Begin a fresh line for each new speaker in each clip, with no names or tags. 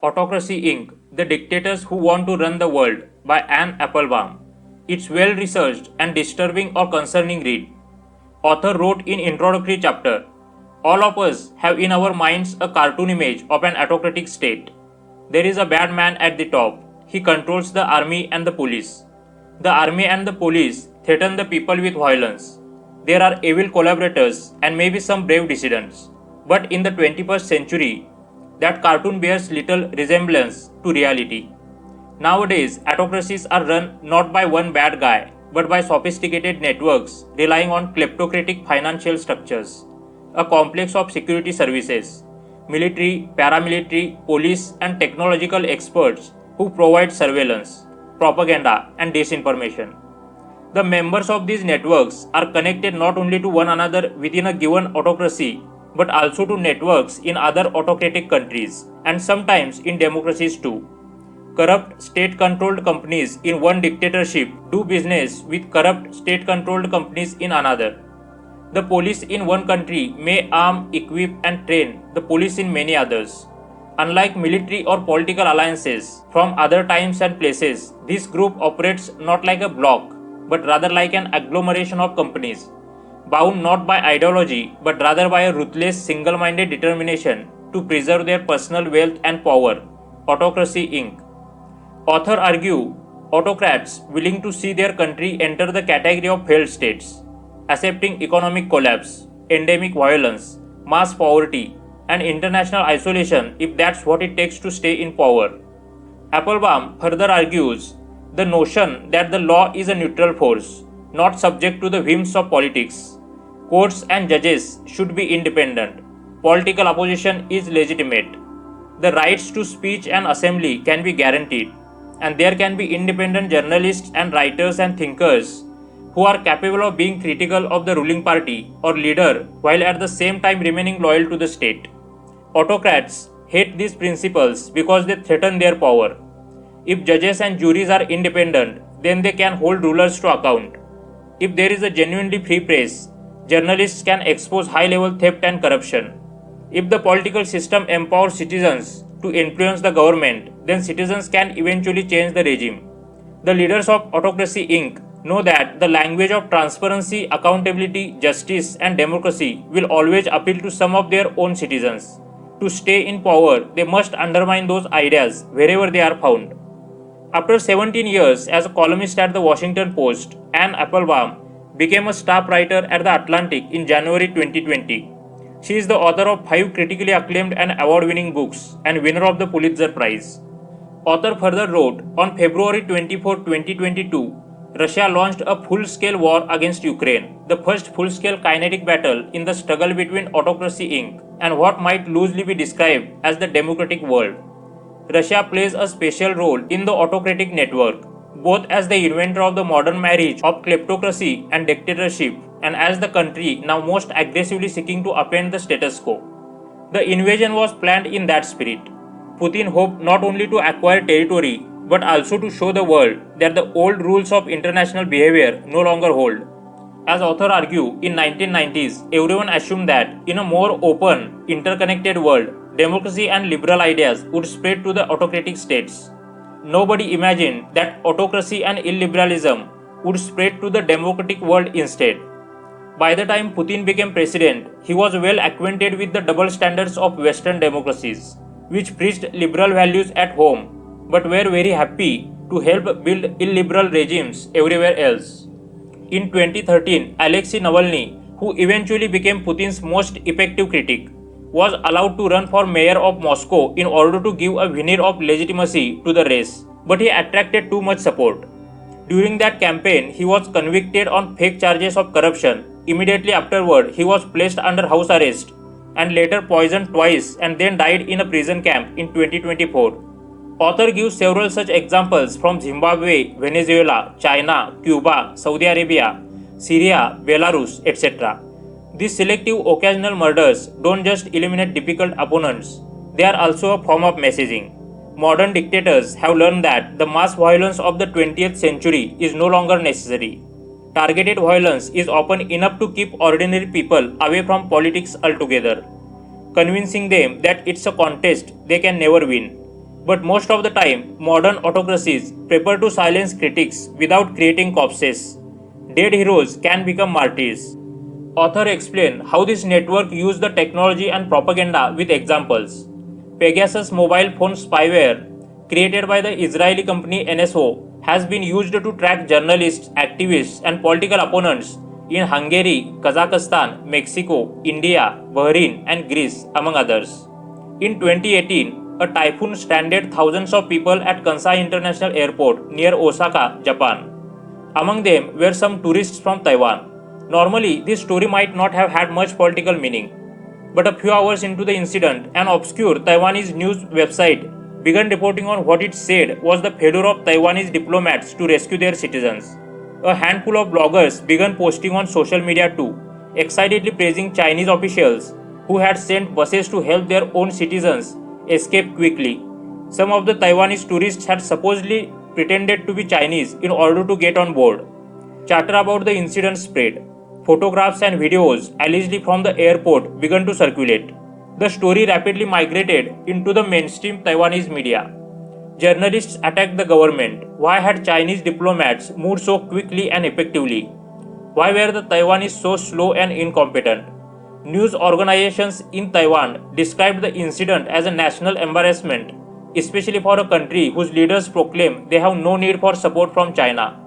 Autocracy Inc., The Dictators Who Want to Run the World by Anne Applebaum. It's well researched and disturbing or concerning read. Author wrote in introductory chapter, all of us have in our minds a cartoon image of an autocratic state. There is a bad man at the top. He controls the army and the police. The army and the police threaten the people with violence. There are evil collaborators and maybe some brave dissidents. But in the 21st century, that cartoon bears little resemblance to reality. Nowadays, autocracies are run not by one bad guy, but by sophisticated networks relying on kleptocratic financial structures, a complex of security services, military, paramilitary, police, and technological experts who provide surveillance, propaganda, and disinformation. The members of these networks are connected not only to one another within a given autocracy but also to networks in other autocratic countries and sometimes in democracies too. Corrupt state controlled companies in one dictatorship do business with corrupt state controlled companies in another. The police in one country may arm, equip, and train the police in many others. Unlike military or political alliances from other times and places, this group operates not like a bloc but rather like an agglomeration of companies, bound not by ideology but rather by a ruthless single minded determination to preserve their personal wealth and power. Autocracy Inc. Author argue autocrats willing to see their country enter the category of failed states, accepting economic collapse, endemic violence, mass poverty, and international isolation if that's what it takes to stay in power. Applebaum further argues the notion that the law is a neutral force, not subject to the whims of politics. Courts and judges should be independent. Political opposition is legitimate. The rights to speech and assembly can be guaranteed, and there can be independent journalists and writers and thinkers who are capable of being critical of the ruling party or leader while at the same time remaining loyal to the state. Autocrats hate these principles because they threaten their power. If judges and juries are independent, then they can hold rulers to account. If there is a genuinely free press, journalists can expose high level theft and corruption. If the political system empowers citizens to influence the government, then citizens can eventually change the regime. The leaders of Autocracy Inc. know that the language of transparency, accountability, justice, and democracy will always appeal to some of their own citizens. To stay in power, they must undermine those ideas wherever they are found. After 17 years as a columnist at the Washington Post, Anne Applebaum became a staff writer at The Atlantic in January 2020. She is the author of 5 critically acclaimed and award-winning books and winner of the Pulitzer Prize. Author further wrote, on February 24, 2022, Russia launched a full-scale war against Ukraine, the first full-scale kinetic battle in the struggle between Autocracy Inc. and what might loosely be described as the democratic world. Russia plays a special role in the autocratic network, both as the inventor of the modern marriage of kleptocracy and dictatorship, and as the country now most aggressively seeking to upend the status quo. The invasion was planned in that spirit. Putin hoped not only to acquire territory, but also to show the world that the old rules of international behavior no longer hold. As author argue, in 1990s, everyone assumed that in a more open, interconnected world, democracy and liberal ideas would spread to the autocratic states. Nobody imagined that autocracy and illiberalism would spread to the democratic world instead. By the time Putin became president, he was well acquainted with the double standards of Western democracies, which preached liberal values at home but were very happy to help build illiberal regimes everywhere else. In 2013, Alexei Navalny, who eventually became Putin's most effective critic, was allowed to run for mayor of Moscow in order to give a veneer of legitimacy to the race, but he attracted too much support. During that campaign, he was convicted on fake charges of corruption. Immediately afterward, he was placed under house arrest and later poisoned twice and then died in a prison camp in 2024. Author gives several such examples from Zimbabwe, Venezuela, China, Cuba, Saudi Arabia, Syria, Belarus, etc. These selective occasional murders don't just eliminate difficult opponents, they are also a form of messaging. Modern dictators have learned that the mass violence of the 20th century is no longer necessary. Targeted violence is often enough to keep ordinary people away from politics altogether, convincing them that it's a contest they can never win. But most of the time, modern autocracies prefer to silence critics without creating corpses. Dead heroes can become martyrs. Author explain how this network used the technology and propaganda with examples. Pegasus mobile phone spyware, created by the Israeli company NSO, has been used to track journalists, activists, and political opponents in Hungary, Kazakhstan, Mexico, India, Bahrain, and Greece, among others. In 2018, a typhoon stranded thousands of people at Kansai International Airport near Osaka, Japan. Among them were some tourists from Taiwan. Normally, this story might not have had much political meaning. But a few hours into the incident, an obscure Taiwanese news website began reporting on what it said was the failure of Taiwanese diplomats to rescue their citizens. A handful of bloggers began posting on social media too, excitedly praising Chinese officials who had sent buses to help their own citizens escape quickly. Some of the Taiwanese tourists had supposedly pretended to be Chinese in order to get on board. Chatter about the incident spread. Photographs and videos allegedly from the airport began to circulate. The story rapidly migrated into the mainstream Taiwanese media. Journalists attacked the government. Why had Chinese diplomats moved so quickly and effectively? Why were the Taiwanese so slow and incompetent? News organizations in Taiwan described the incident as a national embarrassment, especially for a country whose leaders proclaim they have no need for support from China.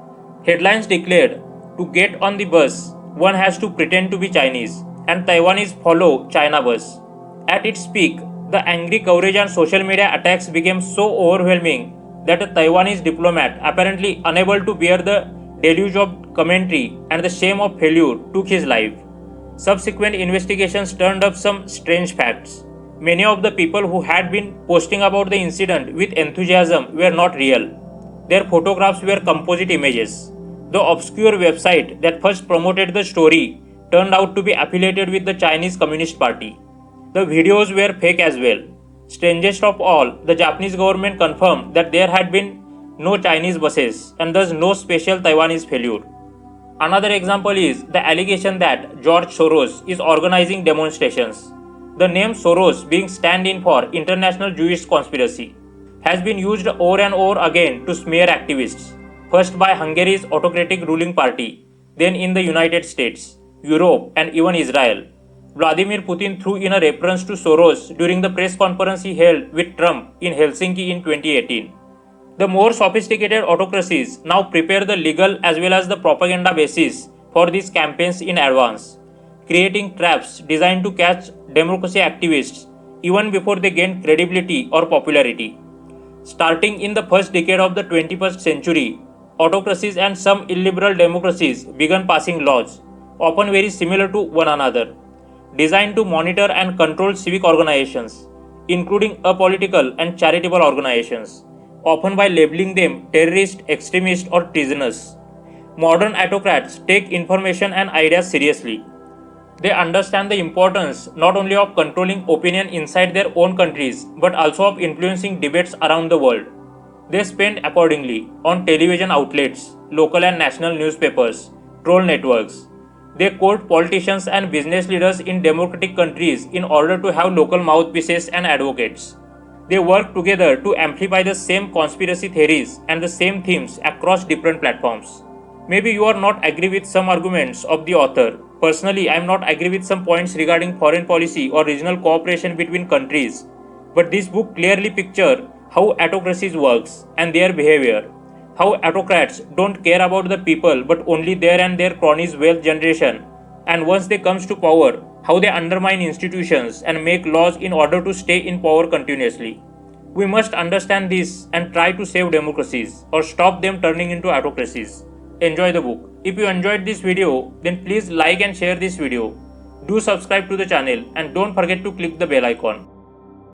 Headlines declared, to get on the bus, one has to pretend to be Chinese, and Taiwanese follow China bus. At its peak, the angry coverage and social media attacks became so overwhelming that a Taiwanese diplomat, apparently unable to bear the deluge of commentary and the shame of failure, took his life. Subsequent investigations turned up some strange facts. Many of the people who had been posting about the incident with enthusiasm were not real. Their photographs were composite images. The obscure website that first promoted the story turned out to be affiliated with the Chinese Communist Party. The videos were fake as well. Strangest of all, the Japanese government confirmed that there had been no Chinese buses and thus no special Taiwanese failure. Another example is the allegation that George Soros is organizing demonstrations. The name Soros, being stand-in for International Jewish Conspiracy, has been used over and over again to smear activists, first by Hungary's autocratic ruling party, then in the United States, Europe, and even Israel. Vladimir Putin threw in a reference to Soros during the press conference he held with Trump in Helsinki in 2018. The more sophisticated autocracies now prepare the legal as well as the propaganda basis for these campaigns in advance, creating traps designed to catch democracy activists even before they gain credibility or popularity. Starting in the first decade of the 21st century, autocracies and some illiberal democracies began passing laws, often very similar to one another, designed to monitor and control civic organizations, including apolitical and charitable organizations, often by labeling them terrorist, extremist, or treasonous. Modern autocrats take information and ideas seriously. They understand the importance not only of controlling opinion inside their own countries but also of influencing debates around the world. They spend accordingly on television outlets, local and national newspapers, troll networks. They quote politicians and business leaders in democratic countries in order to have local mouthpieces and advocates. They work together to amplify the same conspiracy theories and the same themes across different platforms. Maybe you are not agree with some arguments of the author. Personally, I am not agree with some points regarding foreign policy or regional cooperation between countries. But this book clearly pictures how autocracies works and their behavior. How autocrats don't care about the people but only their and their cronies' wealth generation. And once they comes to power, how they undermine institutions and make laws in order to stay in power continuously. We must understand this and try to save democracies or stop them turning into autocracies. Enjoy the book. If you enjoyed this video, then please like and share this video. Do subscribe to the channel and don't forget to click the bell icon.